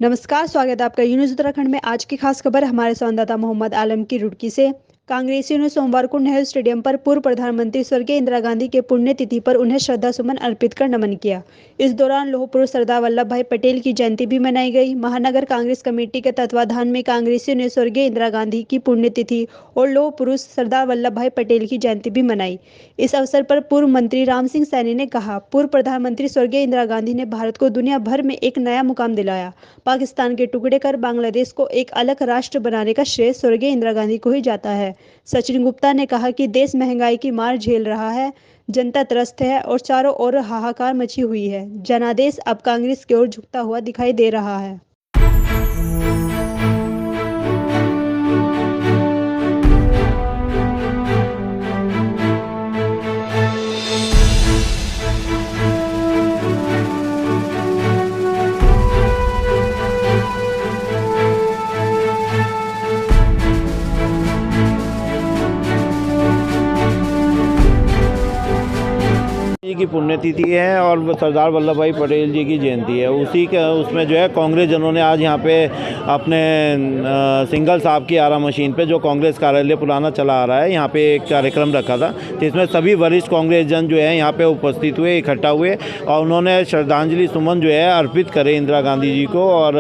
नमस्कार, स्वागत है आपका न्यूज़ उत्तराखंड में। आज की खास खबर हमारे संवाददाता मोहम्मद आलम की रुड़की से। कांग्रेसियों ने सोमवार को नेहरू स्टेडियम पर पूर्व प्रधानमंत्री स्वर्गीय इंदिरा गांधी के पुण्यतिथि पर उन्हें श्रद्धा सुमन अर्पित कर नमन किया। इस दौरान लौह पुरुष सरदार वल्लभ भाई पटेल की जयंती भी मनाई गई। महानगर कांग्रेस कमेटी के तत्वाधान में कांग्रेसियों ने स्वर्गीय इंदिरा गांधी की पुण्यतिथि और लौह पुरुष सरदार वल्लभ भाई पटेल की जयंती भी मनाई। इस अवसर पर पूर्व मंत्री राम सिंह सैनी ने कहा, पूर्व प्रधानमंत्री स्वर्गीय इंदिरा गांधी ने भारत को दुनिया भर में एक नया मुकाम दिलाया। पाकिस्तान के टुकड़े कर बांग्लादेश को एक अलग राष्ट्र बनाने का श्रेय स्वर्गीय इंदिरा गांधी को ही जाता है। सचिन गुप्ता ने कहा कि देश महंगाई की मार झेल रहा है, जनता त्रस्त है और चारों ओर हाहाकार मची हुई है। जनादेश अब कांग्रेस की ओर झुकता हुआ दिखाई दे रहा है। जी की पुण्यतिथि है और सरदार वल्लभ भाई पटेल जी की जयंती है। उसी के उसमें जो है कांग्रेस जनों ने आज यहाँ पे अपने सिंगल साहब की आरा मशीन पे जो कांग्रेस कार्यालय पुराना चला आ रहा है, यहाँ पे एक कार्यक्रम रखा था जिसमें सभी वरिष्ठ कांग्रेस जन जो है यहाँ पे उपस्थित हुए, इकट्ठा हुए और उन्होंने श्रद्धांजलि सुमन जो है अर्पित करे इंदिरा गांधी जी को और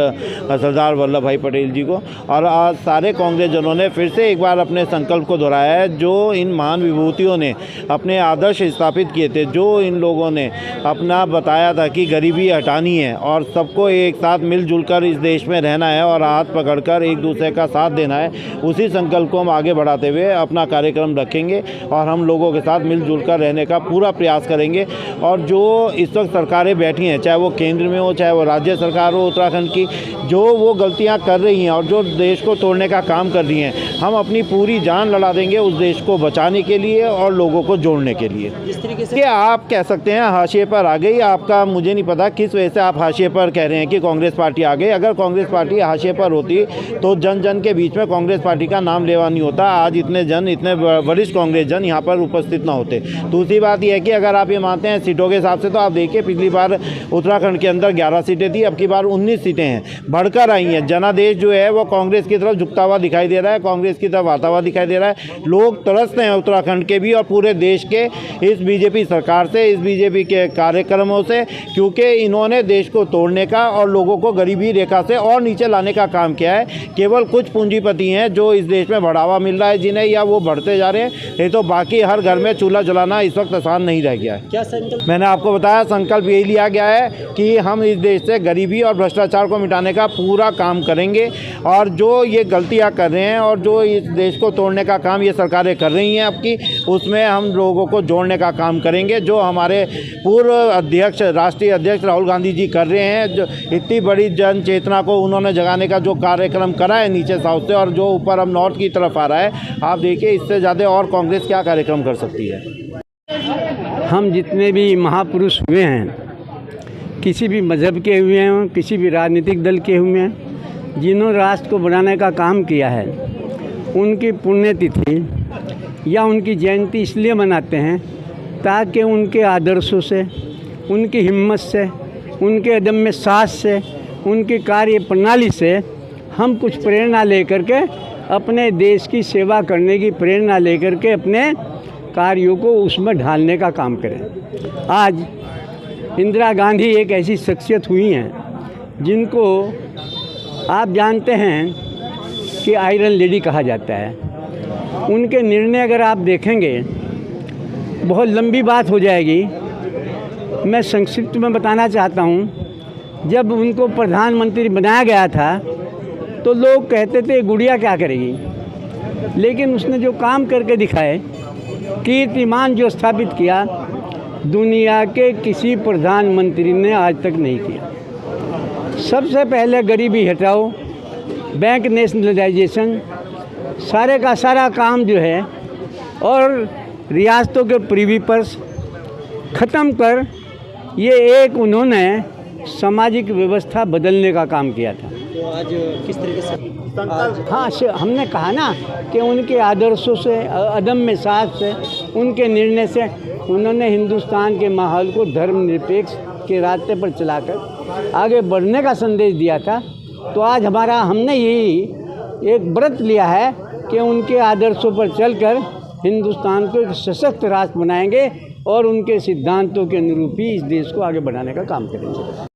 सरदार वल्लभ भाई पटेल जी को। और आज सारे कांग्रेस जनों ने फिर से एक बार अपने संकल्प को दोहराया है जो इन महान विभूतियों ने अपने आदर्श स्थापित किए थे, जो इन लोगों ने अपना बताया था कि गरीबी हटानी है और सबको एक साथ मिलजुल कर इस देश में रहना है और हाथ पकड़कर एक दूसरे का साथ देना है। उसी संकल्प को हम आगे बढ़ाते हुए अपना कार्यक्रम रखेंगे और हम लोगों के साथ मिलजुल कर रहने का पूरा प्रयास करेंगे। और जो इस वक्त सरकारें बैठी हैं, चाहे वो केंद्र में हो चाहे वो राज्य सरकार हो उत्तराखंड की, जो वो गलतियाँ कर रही हैं और जो देश को तोड़ने का काम कर रही हैं, हम अपनी पूरी जान लड़ा देंगे उस देश को बचाने के लिए और लोगों को जोड़ने के लिए। जिस तरीके से आप कह सकते हैं हाशिए पर आ गई, आपका मुझे नहीं पता किस वजह से आप हाशिए पर कह रहे हैं कि कांग्रेस पार्टी आ गई। अगर कांग्रेस पार्टी हाशिए पर होती तो जन जन के बीच में कांग्रेस पार्टी का नाम लेवा नहीं होता, आज इतने वरिष्ठ कांग्रेस जन यहाँ पर उपस्थित ना होते। दूसरी बात यह है कि अगर आप ये मानते हैं सीटों के हिसाब से, तो आप देखिए पिछली बार उत्तराखंड के अंदर 11 सीटें थी, अब की बार 19 सीटें हैं, बढ़कर आई हैं। जनादेश जो है वो कांग्रेस की तरफ झुकता हुआ दिखाई दे रहा है, कांग्रेस की तरफ आता हुआ दिखाई दे रहा है। लोग तरसते हैं उत्तराखंड के भी और पूरे देश के इस बीजेपी सरकार से, इस बीजेपी के कार्यक्रमों से, क्योंकि इन्होंने देश को तोड़ने का और लोगों को गरीबी रेखा से और नीचे लाने का काम किया है। केवल कुछ पूंजीपति हैं जो इस देश में बढ़ावा मिल रहा है जिन्हें, या वो बढ़ते जा रहे हैं, नहीं तो बाकी हर घर में चूल्हा जलाना इस वक्त आसान नहीं रह गया है। क्या संकल्प? मैंने आपको बताया संकल्प यही लिया गया है कि हम इस देश से गरीबी और भ्रष्टाचार को मिटाने का पूरा काम करेंगे और जो ये गलतियाँ कर रहे हैं और जो इस देश को तोड़ने का काम ये सरकारें कर रही हैं आपकी, उसमें हम लोगों को जोड़ने का काम करेंगे। जो हमारे पूर्व अध्यक्ष, राष्ट्रीय अध्यक्ष राहुल गांधी जी कर रहे हैं, जो इतनी बड़ी जन चेतना को उन्होंने जगाने का जो कार्यक्रम करा है नीचे साउथ से और जो ऊपर अब नॉर्थ की तरफ आ रहा है, आप देखिए इससे ज़्यादा और कांग्रेस क्या कार्यक्रम कर सकती है। हम जितने भी महापुरुष हुए हैं, किसी भी मज़हब के हुए हैं, किसी भी राजनीतिक दल के हुए हैं, जिन्होंने राष्ट्र को बनाने का काम किया है, उनकी पुण्यतिथि या उनकी जयंती इसलिए मनाते हैं ताकि उनके आदर्शों से, उनकी हिम्मत से, उनके अदम्य साहस से, उनकी कार्य प्रणाली से हम कुछ प्रेरणा लेकर के अपने देश की सेवा करने की प्रेरणा लेकर के अपने कार्यों को उसमें ढालने का काम करें। आज इंदिरा गांधी एक ऐसी शख्सियत हुई हैं जिनको आप जानते हैं कि आयरन लेडी कहा जाता है। उनके निर्णय अगर आप देखेंगे, बहुत लंबी बात हो जाएगी, मैं संक्षिप्त में बताना चाहता हूँ। जब उनको प्रधानमंत्री बनाया गया था तो लोग कहते थे गुड़िया क्या करेगी, लेकिन उसने जो काम करके दिखाए, कीर्तिमान जो स्थापित किया, दुनिया के किसी प्रधानमंत्री ने आज तक नहीं किया। सबसे पहले गरीबी हटाओ, बैंक नेशनलाइजेशन, सारे का सारा काम जो है, और रियासतों के प्रीवी पर्स ख़त्म कर ये एक उन्होंने सामाजिक व्यवस्था बदलने का काम किया था। तो आज किस तरीके से हाँ, हमने कहा ना कि उनके आदर्शों से, अदम्य साहस से, उनके निर्णय से उन्होंने हिंदुस्तान के माहौल को धर्मनिरपेक्ष के रास्ते पर चलाकर आगे बढ़ने का संदेश दिया था। तो आज हमने यही एक व्रत लिया है कि उनके आदर्शों पर चलकर हिंदुस्तान को एक सशक्त राष्ट्र बनाएंगे और उनके सिद्धांतों के अनुरूप ही इस देश को आगे बढ़ाने का काम करेंगे।